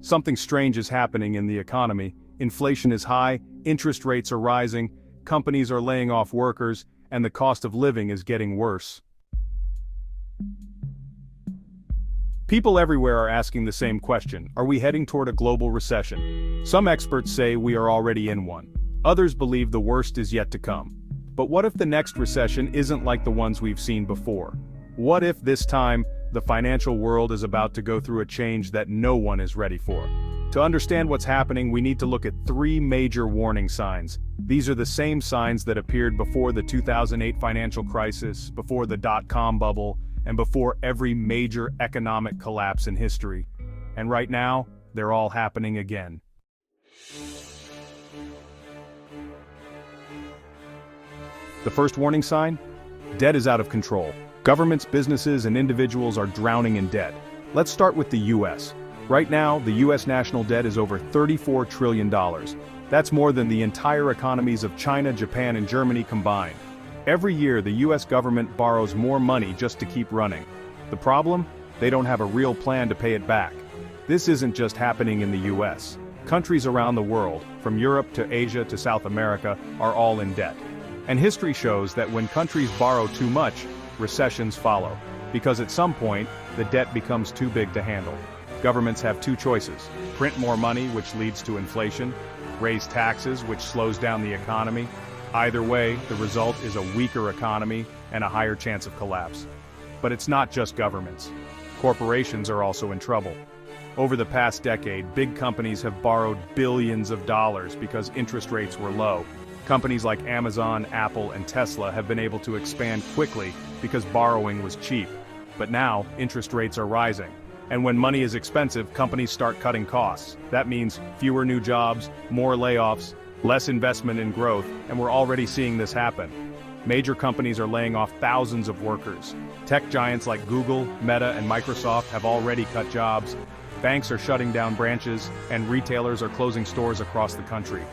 Something strange is happening in the economy. Inflation is high, interest rates are rising, companies are laying off workers, and the cost of living is getting worse. People everywhere are asking the same question: are we heading toward a global recession? Some experts say we are already in one. Others believe the worst is yet to come. But what if the next recession isn't like the ones we've seen before? What if this time, the financial world is about to go through a change that no one is ready for? To understand what's happening, we need to look at three major warning signs. These are the same signs that appeared before the 2008 financial crisis, before the dot-com bubble, and before every major economic collapse in history. And right now, they're all happening again. The first warning sign? Debt is out of control. Governments, businesses, and individuals are drowning in debt. Let's start with the US. Right now, the US national debt is over $34 trillion. That's more than the entire economies of China, Japan, and Germany combined. Every year, the US government borrows more money just to keep running. The problem? They don't have a real plan to pay it back. This isn't just happening in the US. Countries around the world, from Europe to Asia to South America, are all in debt. And history shows that when countries borrow too much, recessions follow. Because at some point, the debt becomes too big to handle. Governments have two choices: print more money, which leads to inflation, raise taxes, which slows down the economy. Either way, the result is a weaker economy and a higher chance of collapse. But it's not just governments. Corporations are also in trouble. Over the past decade, big companies have borrowed billions of dollars because interest rates were low. Companies like Amazon, Apple, and Tesla have been able to expand quickly because borrowing was cheap. But now, interest rates are rising. And when money is expensive, companies start cutting costs. That means fewer new jobs, more layoffs, less investment in growth, and we're already seeing this happen. Major companies are laying off thousands of workers. Tech giants like Google, Meta, and Microsoft have already cut jobs. Banks are shutting down branches, and retailers are closing stores across the country.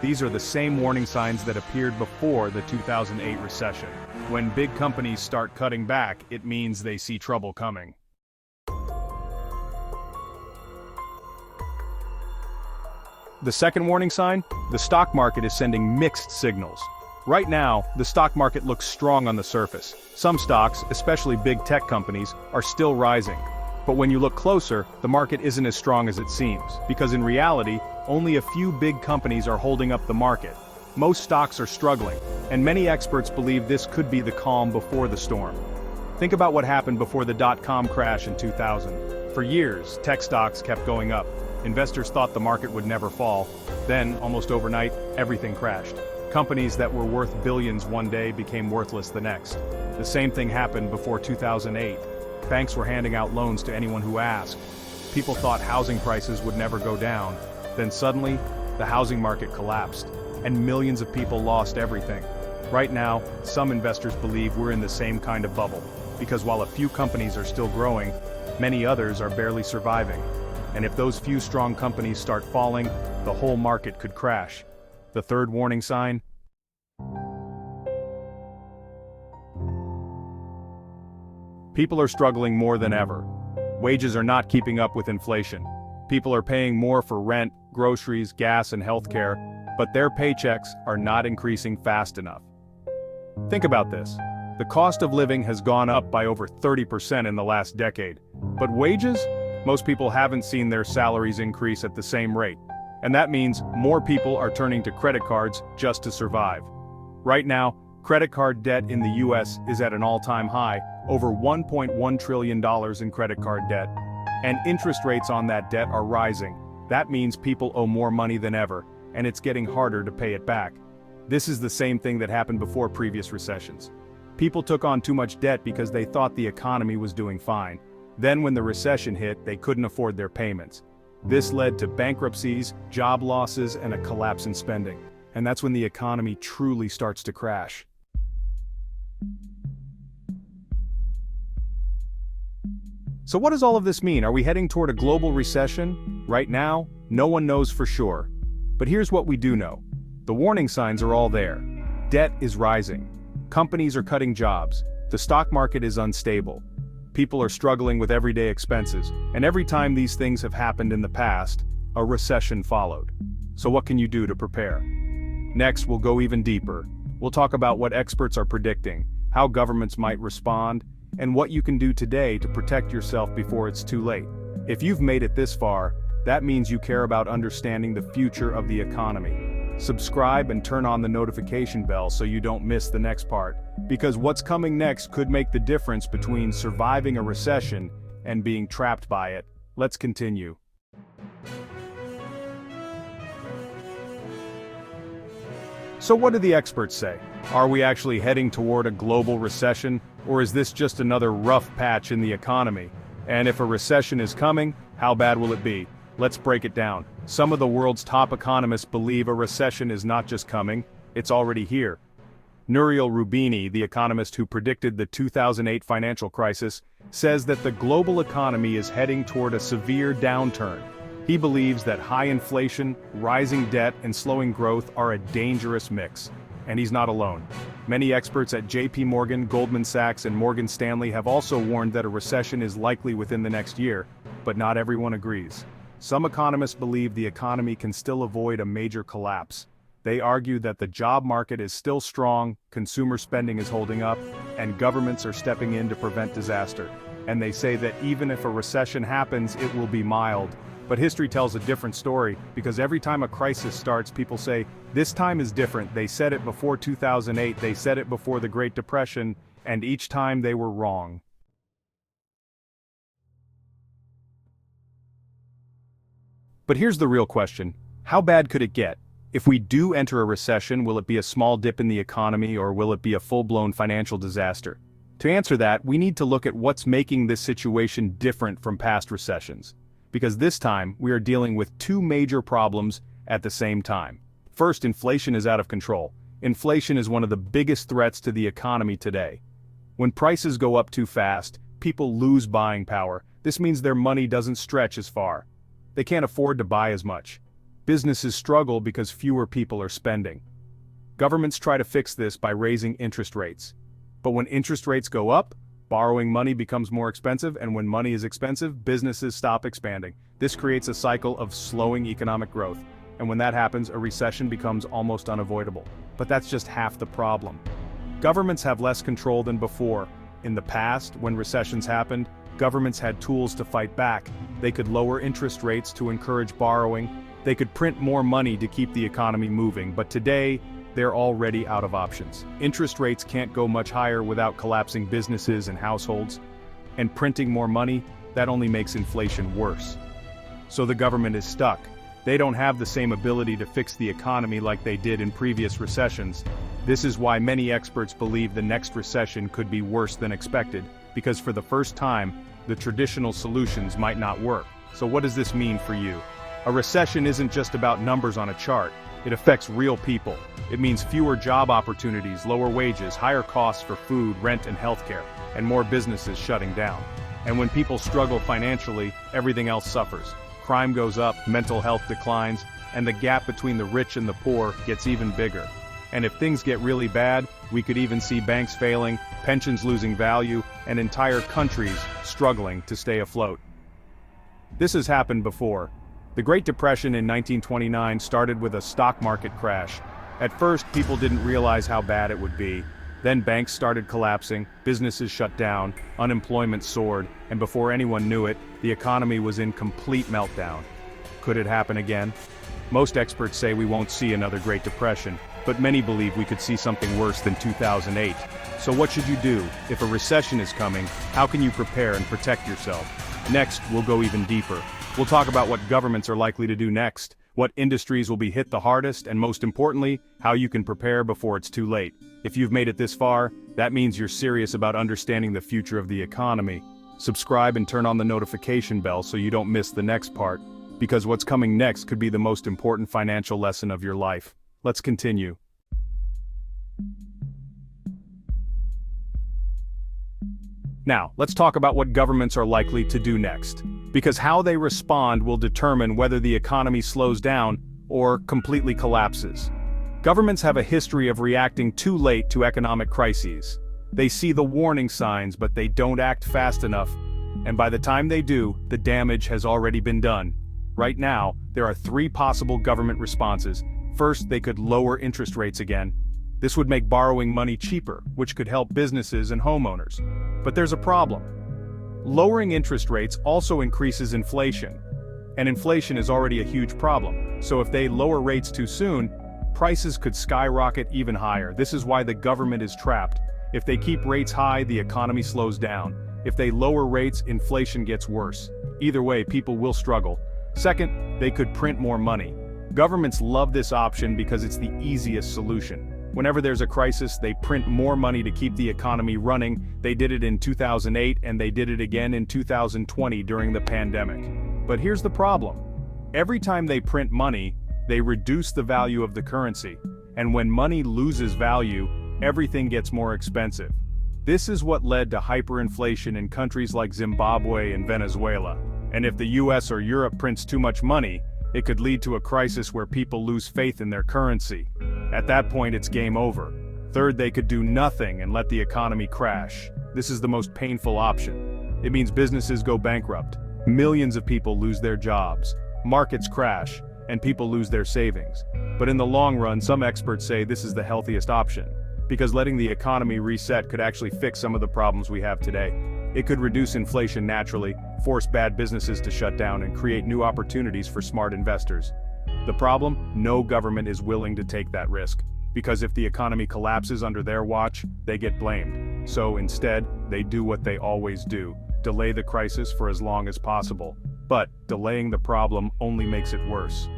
These are the same warning signs that appeared before the 2008 recession. When big companies start cutting back, it means they see trouble coming. The second warning sign? The stock market is sending mixed signals. Right now, the stock market looks strong on the surface. Some stocks, especially big tech companies, are still rising. But when you look closer, the market isn't as strong as it seems, because in reality, only a few big companies are holding up the market. Most stocks are struggling, and many experts believe this could be the calm before the storm. Think about what happened before the dot-com crash in 2000. For years, tech stocks kept going up. Investors thought the market would never fall. Then, almost overnight, everything crashed. Companies that were worth billions one day became worthless the next. The same thing happened before 2008. Banks were handing out loans to anyone who asked. People thought housing prices would never go down. Then suddenly, the housing market collapsed, and millions of people lost everything. Right now, some investors believe we're in the same kind of bubble, because while a few companies are still growing, many others are barely surviving. And if those few strong companies start falling, the whole market could crash. The third warning sign? People are struggling more than ever. Wages are not keeping up with inflation. People are paying more for rent, groceries, gas, and healthcare, but their paychecks are not increasing fast enough. Think about this. The cost of living has gone up by over 30% in the last decade. But wages? Most people haven't seen their salaries increase at the same rate. And that means more people are turning to credit cards just to survive. Right now, credit card debt in the US is at an all-time high, over $1.1 trillion in credit card debt. And interest rates on that debt are rising. That means people owe more money than ever, and it's getting harder to pay it back. This is the same thing that happened before previous recessions. People took on too much debt because they thought the economy was doing fine. Then when the recession hit, they couldn't afford their payments. This led to bankruptcies, job losses, and a collapse in spending. And that's when the economy truly starts to crash. So what does all of this mean? Are we heading toward a global recession? Right now, no one knows for sure. But here's what we do know. The warning signs are all there. Debt is rising. Companies are cutting jobs. The stock market is unstable. People are struggling with everyday expenses, and every time these things have happened in the past, a recession followed. So what can you do to prepare? Next, we'll go even deeper. We'll talk about what experts are predicting, how governments might respond, and what you can do today to protect yourself before it's too late. If you've made it this far, that means you care about understanding the future of the economy. Subscribe and turn on the notification bell so you don't miss the next part, because what's coming next could make the difference between surviving a recession and being trapped by it. Let's continue. So what do the experts say? Are we actually heading toward a global recession, or is this just another rough patch in the economy? And if a recession is coming, how bad will it be? Let's break it down. Some of the world's top economists believe a recession is not just coming, it's already here. Nouriel Roubini, the economist who predicted the 2008 financial crisis, says that the global economy is heading toward a severe downturn. He believes that high inflation, rising debt, and slowing growth are a dangerous mix. And he's not alone. Many experts at JP Morgan, Goldman Sachs, and Morgan Stanley have also warned that a recession is likely within the next year, but not everyone agrees. Some economists believe the economy can still avoid a major collapse. They argue that the job market is still strong, consumer spending is holding up, and governments are stepping in to prevent disaster. And they say that even if a recession happens, it will be mild. But history tells a different story, because every time a crisis starts, people say, this time is different. They said it before 2008, they said it before the Great Depression, and each time they were wrong. But here's the real question. How bad could it get? If we do enter a recession, will it be a small dip in the economy, or will it be a full-blown financial disaster? To answer that, we need to look at what's making this situation different from past recessions. Because this time, we are dealing with two major problems at the same time. First, inflation is out of control. Inflation is one of the biggest threats to the economy today. When prices go up too fast, people lose buying power. This means their money doesn't stretch as far. They can't afford to buy as much. Businesses struggle because fewer people are spending. Governments try to fix this by raising interest rates. But when interest rates go up, borrowing money becomes more expensive, and when money is expensive, businesses stop expanding. This creates a cycle of slowing economic growth, and when that happens, a recession becomes almost unavoidable. But that's just half the problem. Governments have less control than before. In the past, when recessions happened, governments had tools to fight back. They could lower interest rates to encourage borrowing. They could print more money to keep the economy moving, but today, they're already out of options. Interest rates can't go much higher without collapsing businesses and households. And printing more money, that only makes inflation worse. So the government is stuck. They don't have the same ability to fix the economy like they did in previous recessions. This is why many experts believe the next recession could be worse than expected, because for the first time, the traditional solutions might not work. So what does this mean for you? A recession isn't just about numbers on a chart. It affects real people. It means fewer job opportunities, lower wages, higher costs for food, rent, and healthcare, and more businesses shutting down. And when people struggle financially, everything else suffers. Crime goes up, mental health declines, and the gap between the rich and the poor gets even bigger. And if things get really bad, we could even see banks failing, pensions losing value, and entire countries struggling to stay afloat. This has happened before. The Great Depression in 1929 started with a stock market crash. At first, people didn't realize how bad it would be. Then banks started collapsing, businesses shut down, unemployment soared, and before anyone knew it, the economy was in complete meltdown. Could it happen again? Most experts say we won't see another Great Depression, but many believe we could see something worse than 2008. So what should you do? If a recession is coming, how can you prepare and protect yourself? Next, we'll go even deeper. We'll talk about what governments are likely to do next, what industries will be hit the hardest, and most importantly, how you can prepare before it's too late. If you've made it this far, that means you're serious about understanding the future of the economy. Subscribe and turn on the notification bell so you don't miss the next part, because what's coming next could be the most important financial lesson of your life. Let's continue. Now, let's talk about what governments are likely to do next, because how they respond will determine whether the economy slows down or completely collapses. Governments have a history of reacting too late to economic crises. They see the warning signs, but they don't act fast enough. And by the time they do, the damage has already been done. Right now, there are 3 possible government responses. First, they could lower interest rates again. This would make borrowing money cheaper, which could help businesses and homeowners. But there's a problem. Lowering interest rates also increases inflation. And inflation is already a huge problem, so if they lower rates too soon, prices could skyrocket even higher. This is why the government is trapped. If they keep rates high, the economy slows down. If they lower rates, inflation gets worse. Either way, people will struggle. Second, they could print more money. Governments love this option because it's the easiest solution. Whenever there's a crisis, they print more money to keep the economy running. They did it in 2008 and they did it again in 2020 during the pandemic. But here's the problem. Every time they print money, they reduce the value of the currency. And when money loses value, everything gets more expensive. This is what led to hyperinflation in countries like Zimbabwe and Venezuela. And if the US or Europe prints too much money, it could lead to a crisis where people lose faith in their currency. At that point, it's game over. Third, they could do nothing and let the economy crash. This is the most painful option. It means businesses go bankrupt. Millions of people lose their jobs. Markets crash, and people lose their savings. But in the long run, some experts say this is the healthiest option, because letting the economy reset could actually fix some of the problems we have today. It could reduce inflation naturally, force bad businesses to shut down, and create new opportunities for smart investors. The problem? No government is willing to take that risk, because if the economy collapses under their watch, they get blamed. So instead, they do what they always do: delay the crisis for as long as possible. But delaying the problem only makes it worse.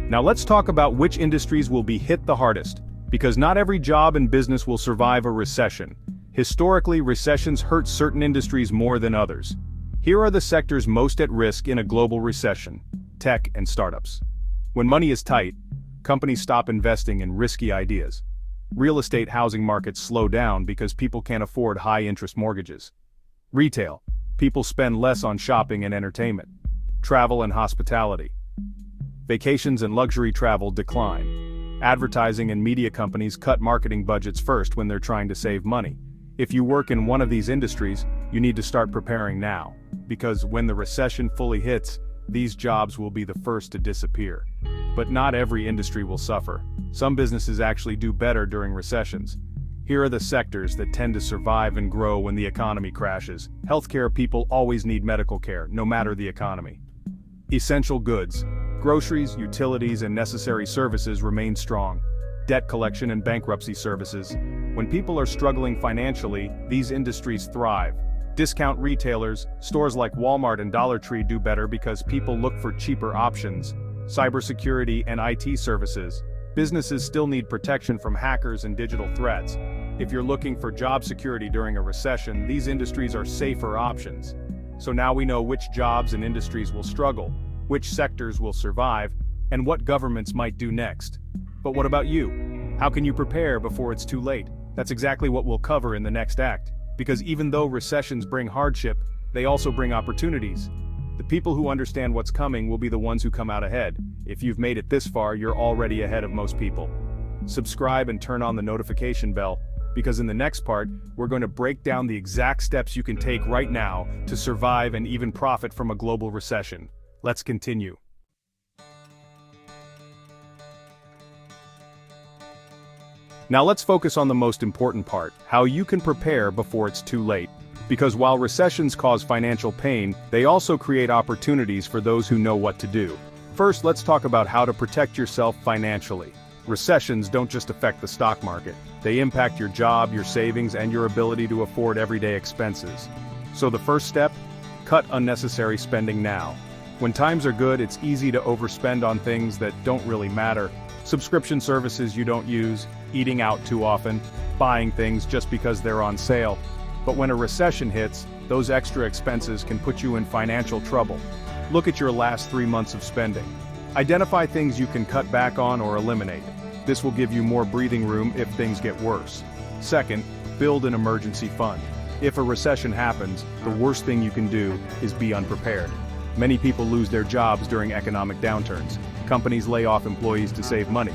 Now let's talk about which industries will be hit the hardest, because not every job and business will survive a recession. Historically, recessions hurt certain industries more than others. Here are the sectors most at risk in a global recession: tech and startups. When money is tight, companies stop investing in risky ideas. Real estate housing markets slow down because people can't afford high-interest mortgages. Retail. People spend less on shopping and entertainment. Travel and hospitality. Vacations and luxury travel decline. Advertising and media companies cut marketing budgets first when they're trying to save money. If you work in one of these industries, you need to start preparing now, because when the recession fully hits, these jobs will be the first to disappear. But not every industry will suffer. Some businesses actually do better during recessions. Here are the sectors that tend to survive and grow when the economy crashes. Healthcare. People always need medical care, no matter the economy. Essential goods. Groceries, utilities, and necessary services remain strong. Debt collection and bankruptcy services. When people are struggling financially, these industries thrive. Discount retailers, stores like Walmart and Dollar Tree do better because people look for cheaper options. Cybersecurity and IT services. Businesses still need protection from hackers and digital threats. If you're looking for job security during a recession, these industries are safer options. So now we know which jobs and industries will struggle, which sectors will survive, and what governments might do next. But what about you? How can you prepare before it's too late? That's exactly what we'll cover in the next act. Because even though recessions bring hardship, they also bring opportunities. The people who understand what's coming will be the ones who come out ahead. If you've made it this far, you're already ahead of most people. Subscribe and turn on the notification bell, because in the next part, we're going to break down the exact steps you can take right now to survive and even profit from a global recession. Let's continue. Now let's focus on the most important part: how you can prepare before it's too late. Because while recessions cause financial pain, they also create opportunities for those who know what to do. First, let's talk about how to protect yourself financially. Recessions don't just affect the stock market. They impact your job, your savings, and your ability to afford everyday expenses. So the first step? Cut unnecessary spending now. When times are good, it's easy to overspend on things that don't really matter. Subscription services you don't use, eating out too often, buying things just because they're on sale. But when a recession hits, those extra expenses can put you in financial trouble. Look at your last 3 months of spending. Identify things you can cut back on or eliminate. This will give you more breathing room if things get worse. Second, build an emergency fund. If a recession happens, the worst thing you can do is be unprepared. Many people lose their jobs during economic downturns. Companies lay off employees to save money.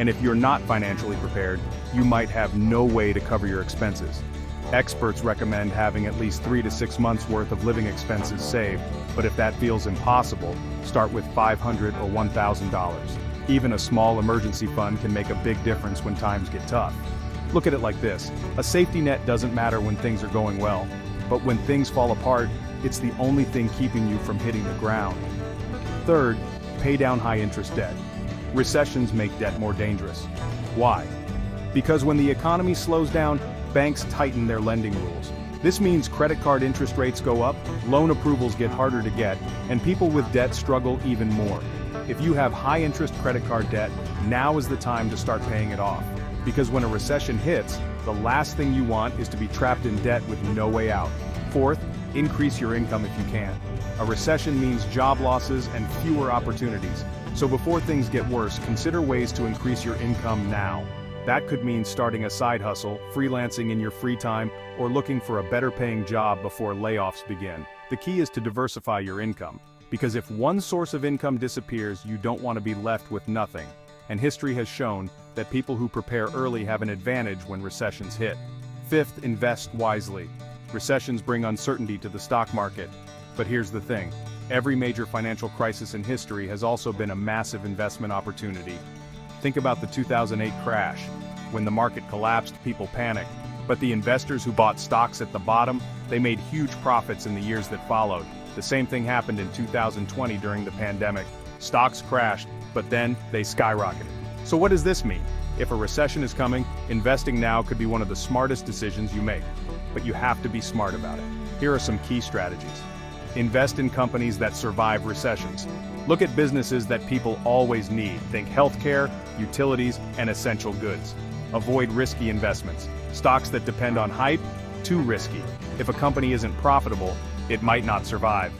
And if you're not financially prepared, you might have no way to cover your expenses. Experts recommend having at least 3 to 6 months worth of living expenses saved, but if that feels impossible, start with $500 or $1,000. Even a small emergency fund can make a big difference when times get tough. Look at it like this: a safety net doesn't matter when things are going well, but when things fall apart, it's the only thing keeping you from hitting the ground. Third, pay down high-interest debt. Recessions make debt more dangerous. Why? Because when the economy slows down, banks tighten their lending rules. This means credit card interest rates go up, loan approvals get harder to get, and people with debt struggle even more. If you have high-interest credit card debt, now is the time to start paying it off. Because when a recession hits, the last thing you want is to be trapped in debt with no way out. Fourth, increase your income if you can. A recession means job losses and fewer opportunities. So before things get worse, consider ways to increase your income now. That could mean starting a side hustle, freelancing in your free time, or looking for a better-paying job before layoffs begin. The key is to diversify your income, because if one source of income disappears, you don't want to be left with nothing. And history has shown that people who prepare early have an advantage when recessions hit. Fifth, invest wisely. Recessions bring uncertainty to the stock market. But here's the thing: every major financial crisis in history has also been a massive investment opportunity. Think about the 2008 crash. When the market collapsed, people panicked. But the investors who bought stocks at the bottom, they made huge profits in the years that followed. The same thing happened in 2020 during the pandemic. Stocks crashed, but then they skyrocketed. So what does this mean? If a recession is coming, investing now could be one of the smartest decisions you make. But you have to be smart about it. Here are some key strategies. Invest in companies that survive recessions. Look at businesses that people always need. Think healthcare, utilities, and essential goods. Avoid risky investments. Stocks that depend on hype, too risky. If a company isn't profitable, it might not survive.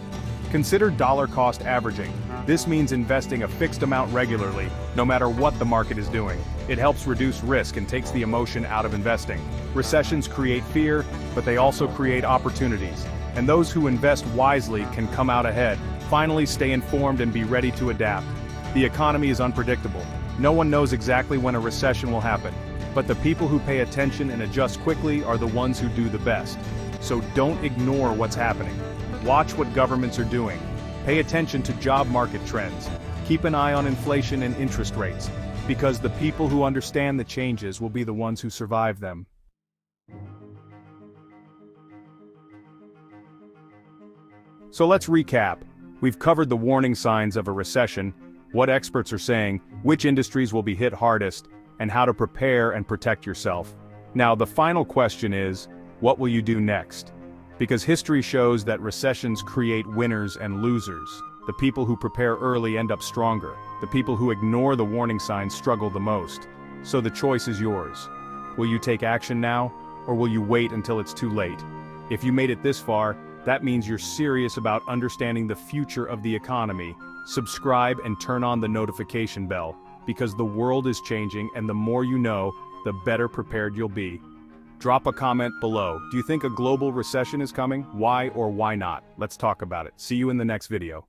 Consider dollar-cost averaging. This means investing a fixed amount regularly, no matter what the market is doing. It helps reduce risk and takes the emotion out of investing. Recessions create fear, but they also create opportunities. And those who invest wisely can come out ahead. Finally, stay informed and be ready to adapt. The economy is unpredictable. No one knows exactly when a recession will happen. But the people who pay attention and adjust quickly are the ones who do the best. So don't ignore what's happening. Watch what governments are doing. Pay attention to job market trends. Keep an eye on inflation and interest rates, because the people who understand the changes will be the ones who survive them. So let's recap. We've covered the warning signs of a recession, what experts are saying, which industries will be hit hardest, and how to prepare and protect yourself. Now, the final question is, what will you do next? Because history shows that recessions create winners and losers. The people who prepare early end up stronger. The people who ignore the warning signs struggle the most. So the choice is yours. Will you take action now, or will you wait until it's too late? If you made it this far, that means you're serious about understanding the future of the economy. Subscribe and turn on the notification bell, because the world is changing, and the more you know, the better prepared you'll be. Drop a comment below. Do you think a global recession is coming? Why or why not? Let's talk about it. See you in the next video.